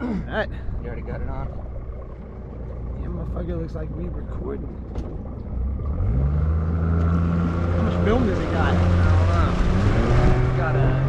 Alright. You already got it on? Yeah, motherfucker looks like we recording. How much film does he got? I don't know. Got a